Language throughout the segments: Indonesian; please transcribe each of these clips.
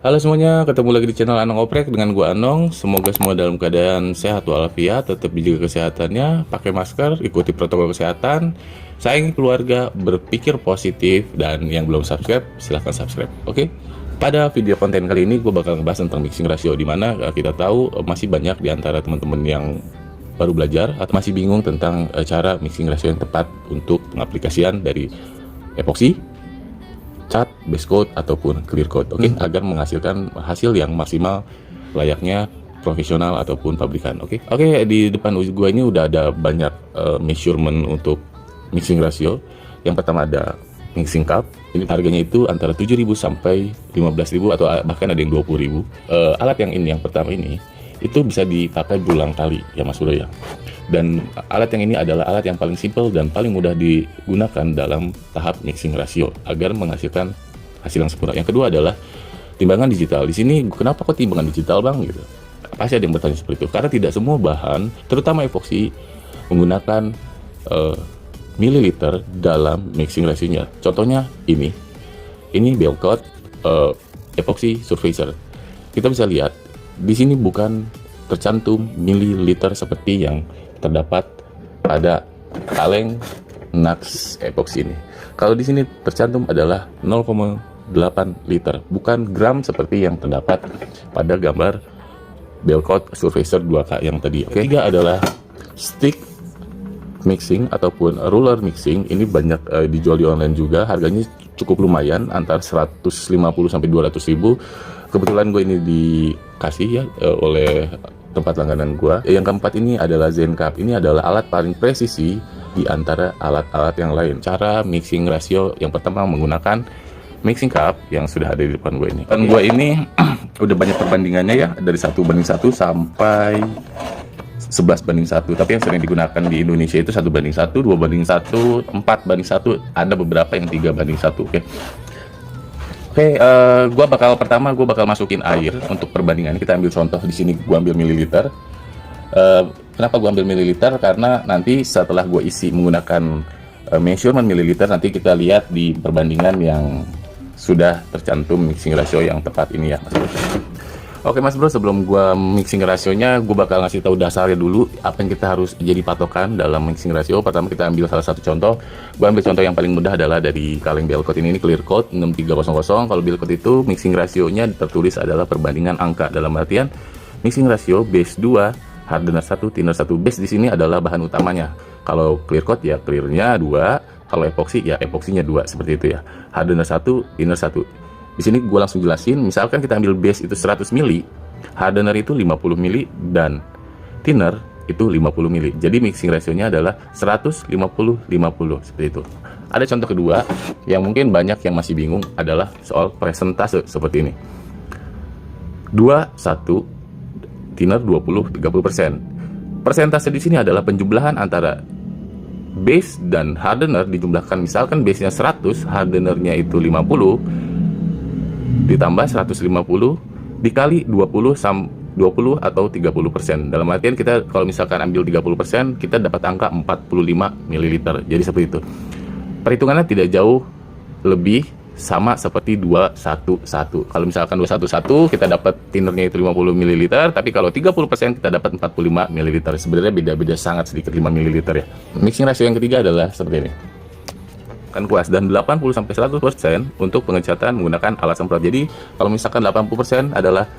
Halo semuanya, ketemu lagi di channel Anong Oprek dengan gua Anong. Semoga semua dalam keadaan sehat walafiat, tetap dijaga kesehatannya, pakai masker, ikuti protokol kesehatan, sayangi keluarga, berpikir positif, dan yang belum subscribe, silahkan subscribe. Oke? Pada video konten kali ini gue bakal ngebahas tentang mixing ratio, di mana kita tahu masih banyak di antara teman-teman yang baru belajar atau masih bingung tentang cara mixing ratio yang tepat untuk pengaplikasian dari epoxy, cat, base coat, ataupun clear coat, oke? Agar menghasilkan hasil yang maksimal layaknya profesional ataupun pabrikan, oke? Oke, di depan gua ini udah ada banyak measurement untuk mixing ratio. Yang pertama ada mixing cup, ini harganya itu antara 7.000 sampai 15.000 atau bahkan ada yang 20.000. Alat yang ini, yang pertama ini, itu bisa dipakai berulang kali ya Mas Bro ya. Dan alat yang ini adalah alat yang paling simple dan paling mudah digunakan dalam tahap mixing ratio agar menghasilkan hasil yang sempurna. Yang kedua adalah timbangan digital. Di sini kenapa kok timbangan digital Bang gitu? Pasti ada yang bertanya seperti itu. Karena tidak semua bahan, terutama epoxy, menggunakan mililiter dalam mixing ratio-nya. Contohnya ini Belcoat epoxy surfacer. Kita bisa lihat di sini bukan tercantum mililiter seperti yang terdapat pada kaleng Nax epoxy ini. Kalau di sini tercantum adalah 0,8 liter, bukan gram seperti yang terdapat pada gambar Belcoat Surfacer 2K yang tadi. Ketiga adalah stick mixing ataupun ruler mixing. Ini banyak dijual di online juga, harganya cukup lumayan, antara 150 sampai 200.000. Kebetulan gue ini dikasih ya oleh tempat langganan gua. Yang keempat ini adalah ZenCup. Ini adalah alat paling presisi di antara alat-alat yang lain. Cara mixing ratio yang pertama menggunakan mixing cup yang sudah ada di depan gue ini. Dan gue ini udah banyak perbandingannya ya, dari 1:1 sampai 11:1. Tapi yang sering digunakan di Indonesia itu 1:1, 2:1, 4:1, ada beberapa yang 3:1. Oke, pertama gua bakal masukin air untuk perbandingan. Kita ambil contoh di sini, gua ambil mililiter. Kenapa gua ambil mililiter? Karena nanti setelah gua isi menggunakan measurement mililiter, nanti kita lihat di perbandingan yang sudah tercantum mixing ratio yang tepat ini ya, Mas Bro. Oke Mas Bro, sebelum gua mixing rasionya, gua bakal ngasih tahu dasarnya dulu, apa yang kita harus jadi patokan dalam mixing ratio. Pertama kita ambil salah satu contoh. Gua ambil contoh yang paling mudah adalah dari kaleng Belcoat ini clear coat 6300. Kalau Belcoat itu mixing rasionya tertulis adalah perbandingan angka, dalam artian mixing ratio base 2, hardener 1, thinner 1. Base di sini adalah bahan utamanya. Kalau clear coat ya clearnya 2, kalau epoxy ya epoxinya 2, seperti itu ya. Hardener 1, thinner 1. Di sini gue langsung jelasin, misalkan kita ambil base itu 100 mili, hardener itu 50 mili, dan thinner itu 50 mili. Jadi mixing rasionya adalah 100-50-50, seperti itu. Ada contoh kedua, yang mungkin banyak yang masih bingung, adalah soal presentase seperti ini. 2-1, thinner 20-30%. Persentase di sini adalah penjumlahan antara base dan hardener dijumlahkan. Misalkan base-nya 100, hardenernya itu 50, ditambah 150 dikali 20 atau 30%. Dalam artian kita kalau misalkan ambil 30%, kita dapat angka 45 ml. Jadi seperti itu. Perhitungannya tidak jauh lebih sama seperti 211. Kalau misalkan 211 kita dapat thinnernya itu 50 ml, tapi kalau 30% kita dapat 45 ml. Sebenarnya beda-beda sangat sedikit, 5 ml ya. Mixing ratio yang ketiga adalah seperti ini. Kan kuas, dan 80-100% untuk pengecatan menggunakan alat semprot. Jadi kalau misalkan 80% adalah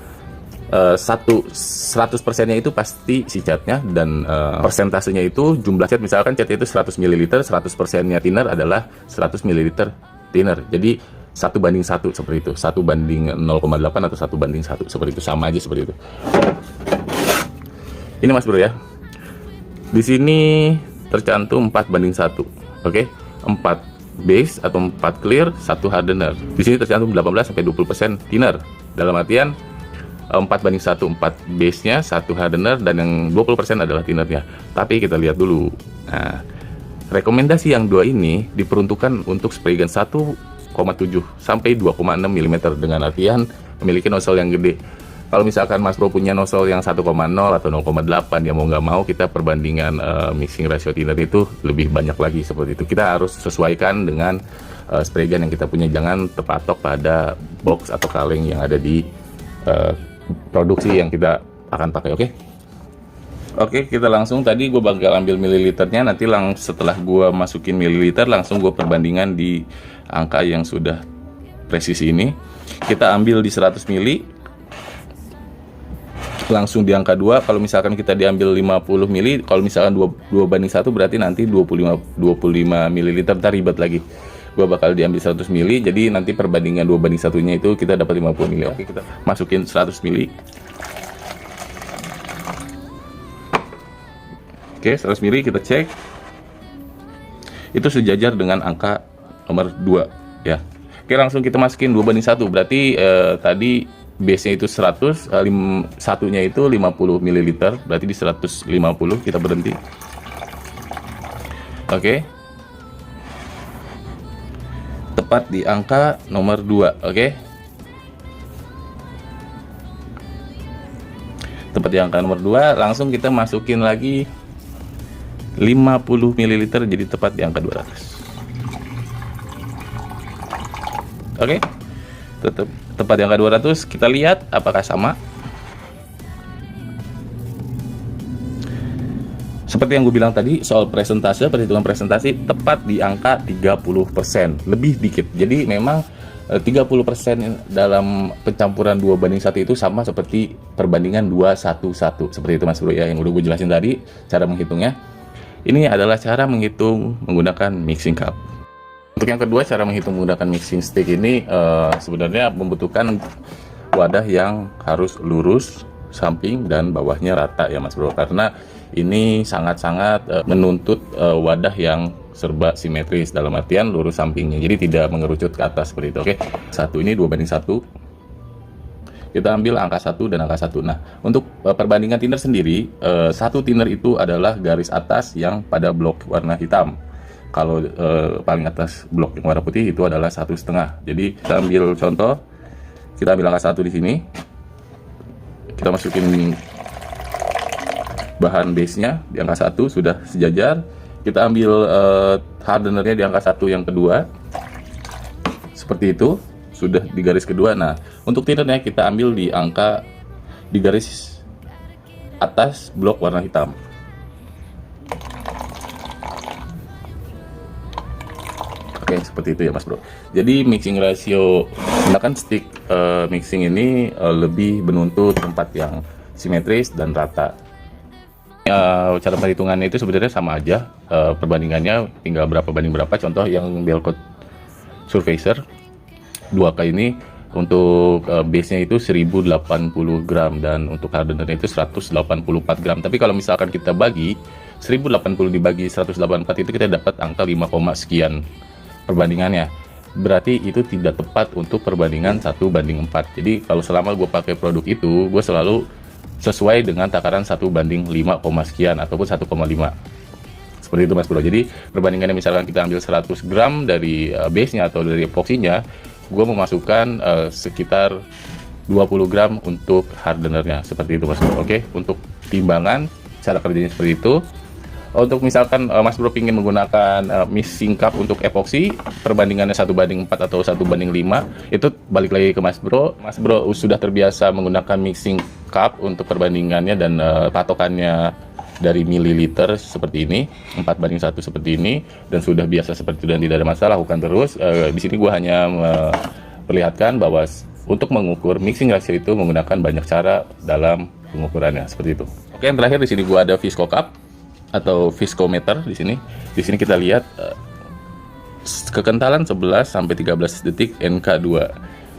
100%-nya itu pasti si catnya, dan persentasenya itu jumlah cat, misalkan cat itu 100 ml, 100%-nya thinner adalah 100 ml thinner. Jadi 1:1 seperti itu, 1:0,8 atau 1:1 seperti itu, sama aja seperti itu. Ini Mas Bro ya. Di sini tercantum 4:1. Oke, 4 base atau 4 clear, 1 hardener. Di sini tercantum 18-20% thinner. Dalam artian 4:1, 4 base-nya, 1 hardener, dan yang 20% adalah thinnernya. Tapi kita lihat dulu. Nah, rekomendasi yang 2 ini diperuntukkan untuk spray gun 1,7 sampai 2,6 mm, dengan artian memiliki nozzle yang gede. Kalau misalkan Mas Bro punya nozzle yang 1,0 atau 0,8, ya mau nggak mau kita perbandingan mixing ratio thinner itu lebih banyak lagi seperti itu. Kita harus sesuaikan dengan spray gun yang kita punya. Jangan terpatok pada box atau kaleng yang ada di produksi yang kita akan pakai. Oke, kita langsung. Tadi gue bakal ambil mililiternya, nanti setelah gue masukin mililiter langsung gue perbandingan di angka yang sudah presisi ini. Kita ambil di 100 mili langsung di angka 2. Kalau misalkan kita diambil 50 mili, kalau misalkan 2 banding 1 berarti nanti 25 mililiter, ntar ribet lagi. Gue bakal diambil 100 mili, jadi nanti perbandingan 2 banding 1-nya itu kita dapat 50 mili. Oke, kita masukin 100 mili. Oke, 100 mili kita cek. Itu sejajar dengan angka nomor 2 ya. Oke, langsung kita masukin 2 banding 1. Berarti tadi base-nya itu 100, satunya itu 50 ml, berarti di 150 kita berhenti. Oke. Tepat di angka nomor 2, oke. Tepat di angka nomor 2, langsung kita masukin lagi 50 ml, jadi tepat di angka 200. Oke. Tepat di angka 200, kita lihat apakah sama. Seperti yang gue bilang tadi soal presentase, perhitungan presentasi tepat di angka 30%, lebih dikit. Jadi memang 30% dalam pencampuran 2 banding 1 itu sama seperti perbandingan 2-1-1. Seperti itu Mas Bro ya, yang udah gue jelasin tadi cara menghitungnya. Ini adalah cara menghitung menggunakan mixing cup. Untuk yang kedua, cara menghitung menggunakan mixing stick ini sebenarnya membutuhkan wadah yang harus lurus, samping dan bawahnya rata ya Mas Bro, karena ini sangat-sangat menuntut wadah yang serba simetris, dalam artian lurus sampingnya, jadi tidak mengerucut ke atas seperti itu. Oke, satu ini 2 banding 1. Kita ambil angka 1 dan angka 1. Nah, untuk perbandingan thinner sendiri, satu thinner itu adalah garis atas yang pada blok warna hitam. Kalau paling atas blok yang warna putih itu adalah 1,5. Jadi kita ambil contoh, kita ambil angka 1 di sini, kita masukin bahan base-nya di angka 1 sudah sejajar. Kita ambil hardenernya di angka 1 yang kedua, seperti itu, sudah di garis kedua. Nah, untuk thinnernya kita ambil di garis atas blok warna hitam. Oke, seperti itu ya Mas Bro. Jadi mixing ratio menggunakan stick mixing ini lebih menuntut tempat yang simetris dan rata. Cara perhitungannya itu sebenarnya sama aja, perbandingannya tinggal berapa banding berapa. Contoh yang Belcoat Surfacer 2K ini untuk base-nya itu 1080 gram dan untuk hardenernya itu 184 gram. Tapi kalau misalkan kita bagi 1080 dibagi 184 itu kita dapat angka 5, sekian perbandingannya. Berarti itu tidak tepat untuk perbandingan 1:4. Jadi kalau selama gue pakai produk itu, gue selalu sesuai dengan takaran 1:5, sekian ataupun 1,5. Seperti itu Mas Bro. Jadi perbandingannya misalkan kita ambil 100 gram dari base-nya atau dari epoksinya, gue memasukkan sekitar 20 gram untuk hardenernya. Seperti itu Mas Bro. Oke, untuk timbangan cara kerjanya seperti itu. Untuk misalkan Mas Bro ingin menggunakan mixing cup untuk epoksi, perbandingannya 1:4 atau 1:5, itu balik lagi ke Mas Bro. Mas Bro sudah terbiasa menggunakan mixing cup untuk perbandingannya dan patokannya dari mililiter seperti ini, 4:1 seperti ini, dan sudah biasa seperti itu dan tidak ada masalah, lakukan terus. Di sini gue hanya memperlihatkan bahwa untuk mengukur mixing ratio itu menggunakan banyak cara dalam pengukurannya, seperti itu. Oke, yang terakhir di sini gue ada Visco Cup atau viscometer di sini. Di sini kita lihat kekentalan 11 sampai 13 detik NK2.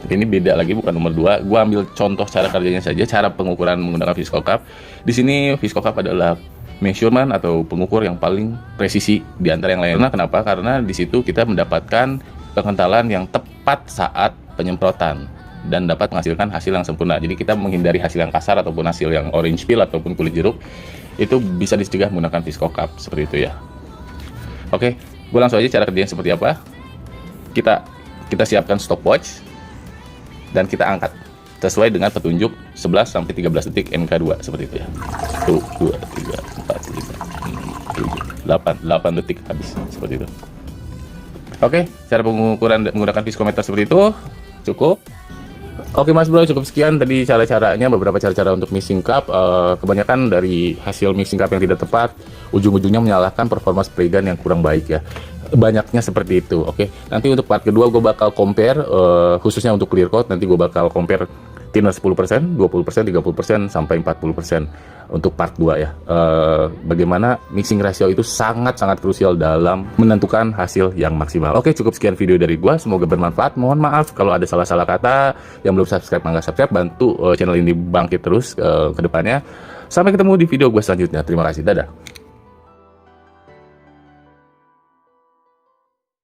Ini beda lagi, bukan nomor 2. Gua ambil contoh cara kerjanya saja, cara pengukuran menggunakan Visco Cup. Di sini Visco Cup adalah measurement atau pengukur yang paling presisi di antara yang lainnya. Kenapa? Karena di situ kita mendapatkan kekentalan yang tepat saat penyemprotan dan dapat menghasilkan hasil yang sempurna. Jadi kita menghindari hasil yang kasar ataupun hasil yang orange peel ataupun kulit jeruk. Itu bisa dicegah menggunakan Visco Cup seperti itu ya. Oke, gue langsung aja cara kerjanya seperti apa. Kita siapkan stopwatch dan kita angkat sesuai dengan petunjuk 11 sampai 13 detik NK2 seperti itu ya. 1 2 3 4 5 6 7 8 detik habis seperti itu. Oke, cara pengukuran menggunakan viskometer seperti itu cukup. Oke Mas Bro, cukup sekian tadi cara-caranya, beberapa cara-cara untuk mixing cup. Kebanyakan dari hasil mixing cup yang tidak tepat, ujung-ujungnya menyalahkan performa spray gun yang kurang baik ya. Banyaknya seperti itu. Oke, nanti untuk part kedua gue bakal compare, khususnya untuk clear coat, nanti gue bakal compare thinner 10%, 20%, 30%, sampai 40% untuk part 2 ya. Bagaimana mixing ratio itu sangat-sangat krusial dalam menentukan hasil yang maksimal. Oke, cukup sekian video dari gua, semoga bermanfaat. Mohon maaf kalau ada salah-salah kata. Yang belum subscribe, mangga subscribe, bantu channel ini bangkit terus ke depannya. Sampai ketemu di video gua selanjutnya. Terima kasih, dadah.